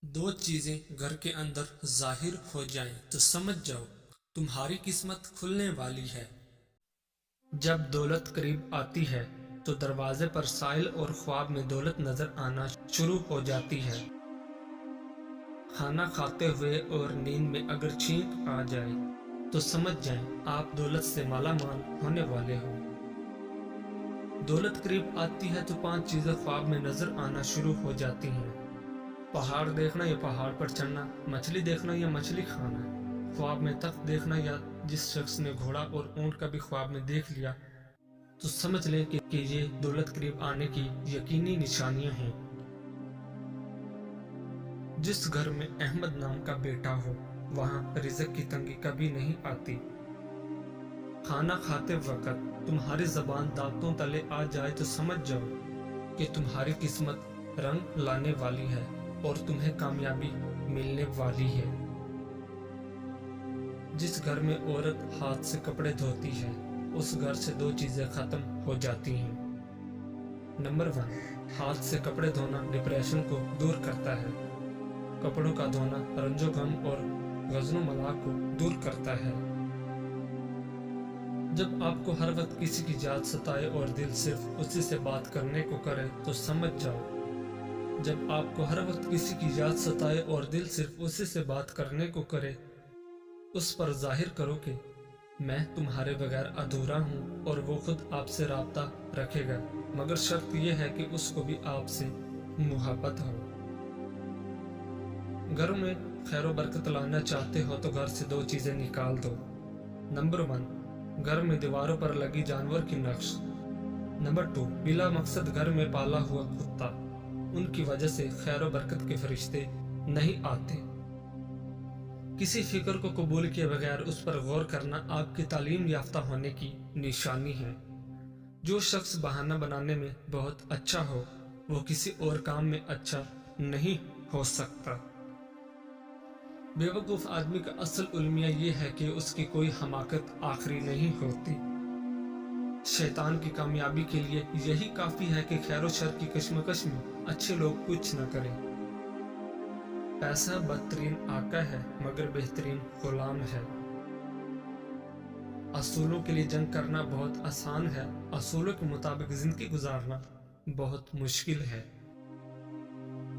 दो चीजें घर के अंदर जाहिर हो जाएं तो समझ जाओ तुम्हारी किस्मत खुलने वाली है। जब दौलत करीब आती है तो दरवाजे पर साइल और ख्वाब में दौलत नजर आना शुरू हो जाती है। खाना खाते हुए और नींद में अगर छींक आ जाए तो समझ जाएं आप दौलत से माला माल होने वाले हो। दौलत करीब आती है तो पांच चीजें ख्वाब में नजर आना शुरू हो जाती हैं। पहाड़ देखना या पहाड़ पर चढ़ना, मछली देखना या मछली खाना, ख्वाब में तख्त देखना या जिस शख्स ने घोड़ा और ऊंट का भी ख्वाब में देख लिया तो समझ लें कि ये दौलत करीब आने की यकीनी निशानियां हैं। जिस घर में अहमद नाम का बेटा हो वहां रिज़्क की तंगी कभी नहीं आती। खाना खाते वक्त तुम्हारी जबान दांतों तले आ जाए तो समझ जाओ कि तुम्हारी किस्मत रंग लाने वाली है और तुम्हें कामयाबी मिलने वाली है। जिस घर में औरत हाथ से कपड़े धोती है उस घर से दो चीजें खत्म हो जाती हैं। नंबर 1, हाथ से कपड़े धोना डिप्रेशन को दूर करता है। कपड़ों का धोना रंजो गम और गज़नो मलाल को दूर करता है। जब आपको हर वक्त किसी की याद सताए और दिल सिर्फ उसी से बात करने को करे तो समझ जाओ जब आपको हर वक्त किसी की याद सताए और दिल सिर्फ उसी से बात करने को करे उस पर जाहिर करो कि मैं तुम्हारे बगैर अधूरा हूँ और वो खुद आपसे राब्ता रखेगा, मगर शर्त यह है कि उसको भी आपसे मुहब्बत हो। घर में खैर बरकत लाना चाहते हो तो घर से दो चीजें निकाल दो। नंबर 1, घर में दीवारों पर लगी जानवर की नक्श। नंबर 2, बिला मकसद घर में पाला हुआ कुत्ता। उनकी वजह से खैर बरकत के फरिश्ते नहीं आते। किसी फिक्र को कबूल किए बगैर उस पर गौर करना आपकी तालीम याफ्ता होने की निशानी है। जो शख्स बहाना बनाने में बहुत अच्छा हो वो किसी और काम में अच्छा नहीं हो सकता। बेवकूफ आदमी का असल उल्मिया ये है कि उसकी कोई हमाकत आखिरी नहीं होती। शैतान की कामयाबी के लिए यही काफी है कि खैर शर की कश्मकश में अच्छे लोग कुछ न करें। पैसा बदतरीन आका है मगर बेहतरीन गुलाम है। असूलों के लिए जंग करना बहुत आसान है, असूलों के मुताबिक जिंदगी गुजारना बहुत मुश्किल है।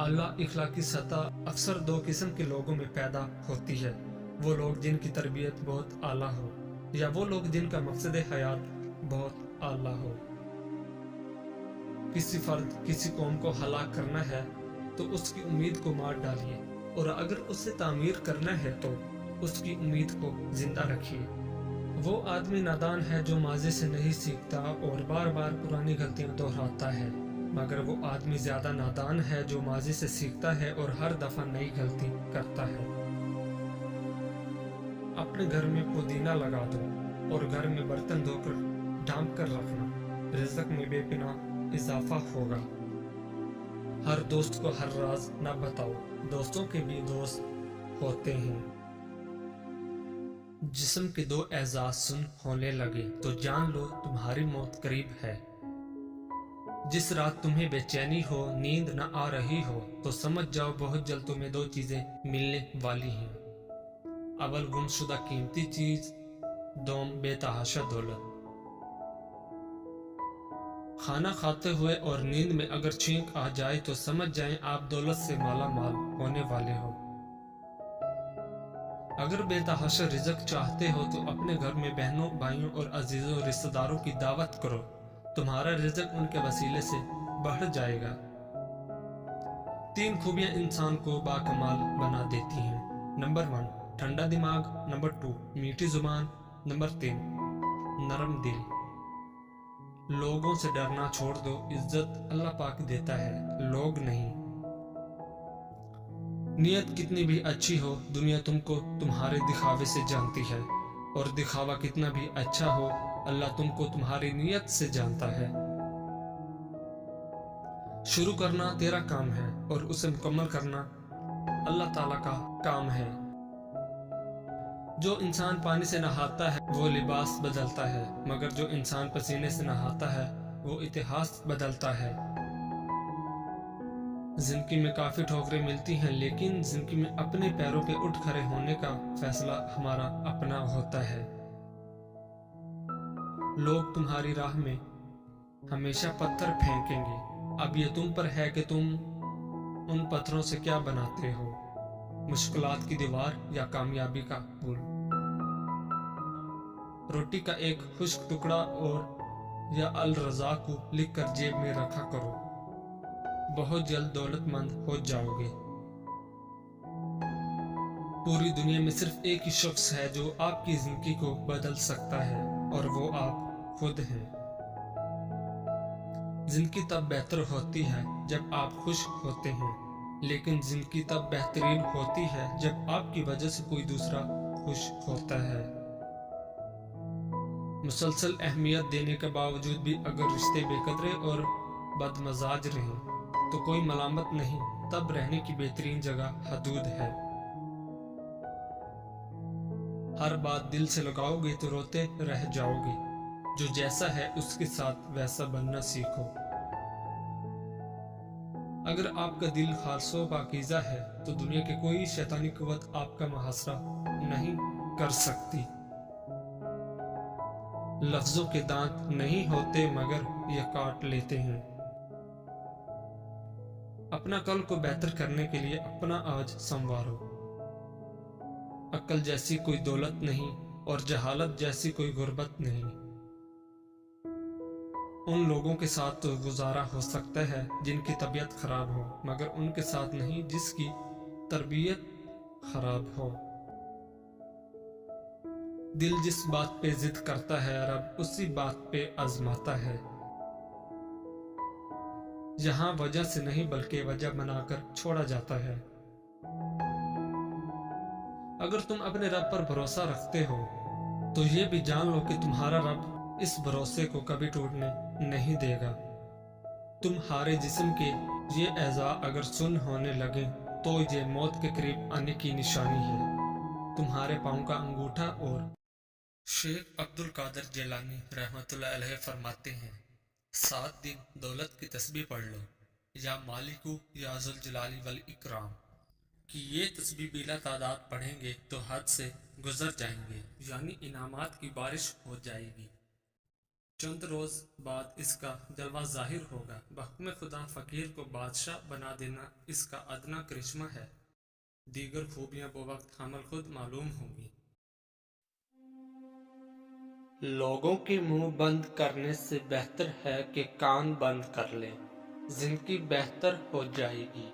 आला इखलाकी सतह अक्सर दो किस्म के लोगों में पैदा होती है, वो लोग जिनकी तरबियत बहुत आला हो या वो लोग जिनका मकसद हयात बहुत आला हो। किसी फर्द किसी कौम को हलाक करना है तो उसकी उम्मीद को मार डालिए और अगर उसे तामीर करना है तो उसकी उम्मीद को जिंदा रखिए। वो आदमी नादान है जो माजी से नहीं सीखता और बार बार पुरानी गलतियां दोहराता है, मगर वो आदमी ज्यादा नादान है जो माजी से सीखता है और हर दफा नई गलती करता है। अपने घर में पुदीना लगा दो और घर में बर्तन धोकर ढांप कर रखना, रिज़्क में बेपनाह इजाफा होगा। हर दोस्त को हर राज न बताओ, दोस्तों के भी दोस्त होते हैं। जिस्म के दो एजाज सुन होने लगे तो जान लो तुम्हारी मौत करीब है। जिस रात तुम्हें बेचैनी हो, नींद न आ रही हो तो समझ जाओ बहुत जल्द तुम्हें दो चीजें मिलने वाली हैं। अव्वल गुमशुदा कीमती चीज, दोम बेतहाशा दौलत। खाना खाते हुए और नींद में अगर छींक आ जाए तो समझ जाएं आप दौलत से माला माल होने वाले हो। अगर बेतहाशा रिज़्क चाहते हो तो अपने घर में बहनों भाइयों और अजीजों रिश्तेदारों की दावत करो, तुम्हारा रिज़्क उनके वसीले से बढ़ जाएगा। 3 खूबियां इंसान को बाकमाल बना देती हैं। नंबर 1, ठंडा दिमाग। नंबर 2, मीठी जुबान। नंबर 3, नरम दिल। लोगों से डरना छोड़ दो, इज्जत अल्लाह पाक देता है, लोग नहीं। नियत कितनी भी अच्छी हो दुनिया तुमको तुम्हारे दिखावे से जानती है, और दिखावा कितना भी अच्छा हो अल्लाह तुमको तुम्हारी नियत से जानता है। शुरू करना तेरा काम है और उसे मुकम्मल करना अल्लाह ताला का काम है। जो इंसान पानी से नहाता है वो लिबास बदलता है, मगर जो इंसान पसीने से नहाता है वो इतिहास बदलता है। जिंदगी में काफ़ी ठोकरें मिलती हैं, लेकिन जिंदगी में अपने पैरों पे उठ खड़े होने का फैसला हमारा अपना होता है। लोग तुम्हारी राह में हमेशा पत्थर फेंकेंगे, अब ये तुम पर है कि तुम उन पत्थरों से क्या बनाते हो, मुश्किलात की दीवार या कामयाबी का पुल। रोटी का एक खुश्क टुकड़ा और या अल रज़ा को लिख कर जेब में रखा करो, बहुत जल्द दौलतमंद हो जाओगे। पूरी दुनिया में सिर्फ एक ही शख्स है जो आपकी जिंदगी को बदल सकता है, और वो आप खुद हैं। जिंदगी तब बेहतर होती है जब आप खुश होते हैं, लेकिन जिंदगी तब बेहतरीन होती है जब आपकी वजह से कोई दूसरा खुश होता है। मुसलसल अहमियत देने के बावजूद भी अगर रिश्ते बेकदरे और बदमजाज रहें तो कोई मलामत नहीं, तब रहने की बेहतरीन जगह हदूद है। हर बात दिल से लगाओगे तो रोते रह जाओगे, जो जैसा है उसके साथ वैसा बनना सीखो। अगर आपका दिल खालसो पाकीज़ा है तो दुनिया की कोई शैतानी कुव्वत आपका मुहासरा नहीं कर सकती। लफ्जों के दांत नहीं होते मगर ये काट लेते हैं। अपना कल को बेहतर करने के लिए अपना आज संवारो। अक्ल जैसी कोई दौलत नहीं और जहालत जैसी कोई गुर्बत नहीं। उन लोगों के साथ तो गुजारा हो सकता है जिनकी तबीयत खराब हो, मगर उनके साथ नहीं जिसकी तरबियत खराब हो। दिल जिस बात पे जिद करता है रब उसी बात पे आजमाता है। यहाँ वजह से नहीं बल्कि वजह बनाकर छोड़ा जाता है। अगर तुम अपने रब पर भरोसा रखते हो तो ये भी जान लो कि तुम्हारा रब इस भरोसे को कभी टूटने नहीं देगा। तुम्हारे जिस्म के ये एज़ा अगर सुन होने लगे तो ये मौत के करीब आने की निशानी है। तुम्हारे पाँव का अंगूठा। और शेख अब्दुल कादिर जिलानी रहमतुल्लाह अलैह फरमाते हैं, 7 दिन दौलत की तस्बीह पढ़ लो, या मालिकू या जुल जलाली वल इकराम, कि ये तस्बीह बिला तादाद पढ़ेंगे तो हद से गुजर जाएंगे, यानी इनामात की बारिश हो जाएगी। चंद रोज बाद इसका जलवा जाहिर होगा। बहकुम खुदा फकीर को बादशाह बना देना इसका अदना करिश्मा है। दीगर खूबियां वो वक्त हमल खुद मालूम होंगी। लोगों के मुंह बंद करने से बेहतर है कि कान बंद कर लें, जिंदगी बेहतर हो जाएगी।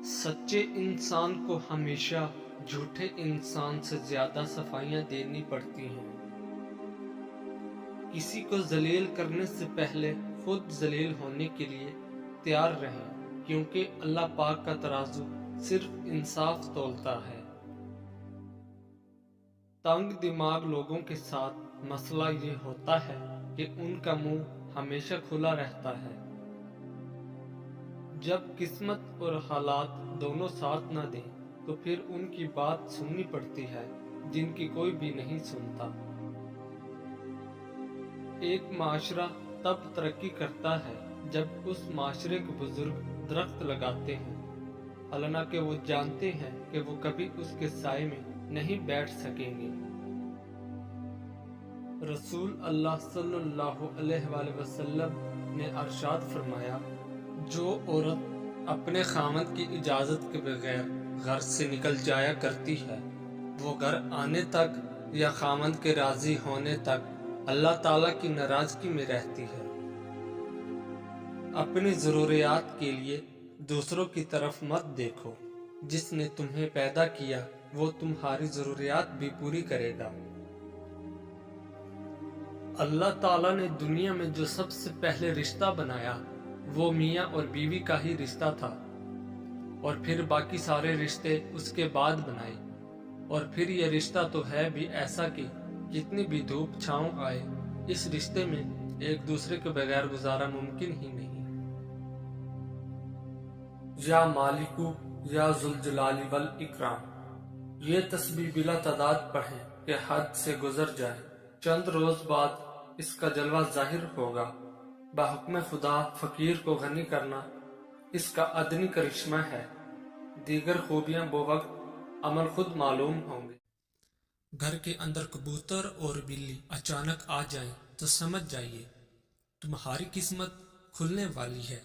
सच्चे इंसान को हमेशा झूठे इंसान से ज्यादा सफाइयां देनी पड़ती हैं। किसी को जलील करने से पहले खुद जलील होने के लिए तैयार रहें, क्योंकि अल्लाह पाक का तराजू सिर्फ इंसाफ तोलता है। तंग दिमाग लोगों के साथ मसला ये होता है कि उनका मुंह हमेशा खुला रहता है। जब किस्मत और हालात दोनों साथ न दें तो फिर उनकी बात सुननी पड़ती है जिनकी कोई भी नहीं सुनता। एक माशरा तब तरक्की करता है जब उस माशरे के बुजुर्ग दरख्त लगाते हैं, हालांकि वो जानते हैं कि वो कभी उसके साए में नहीं बैठ सकेंगे। रसूल अल्लाह सल्लल्लाहु अलैहि वसल्लम ने अरशाद फरमाया, जो औरत अपने खामद की इजाज़त के बगैर घर से निकल जाया करती है, वो घर आने तक या खामद के राज़ी होने तक अल्लाह ताला की नाराज़गी में रहती है। अपनी ज़रूरियात के लिए दूसरों की तरफ मत देखो, जिसने तुम्हें पैदा किया वो तुम्हारी ज़रूरियात भी पूरी करेगा। अल्लाह ताला ने दुनिया में जो सबसे पहले रिश्ता बनाया वो मियाँ और बीवी का ही रिश्ता था, और फिर बाकी सारे रिश्ते उसके बाद बनाए। और फिर यह रिश्ता तो है भी ऐसा कि कितनी भी धूप छाँव आए, इस रिश्ते में एक दूसरे के बगैर गुजारा मुमकिन ही नहीं। या मालिकू या जुल जलाली वल इकराम, ये तस्बीह बिला तादाद पढ़ें कि हद से गुजर जाए। चंद रोज बाद इसका जलवा जाहिर होगा। बाहुक्म खुदा फकीर को गनी करना اس کا ادنی کرشمہ ہے، دیگر خوبیاں بوقت عمل خود معلوم ہوں گے۔ گھر کے اندر کبوتر اور بلی اچانک آ جائیں تو سمجھ جائیے تمہاری قسمت کھلنے والی ہے۔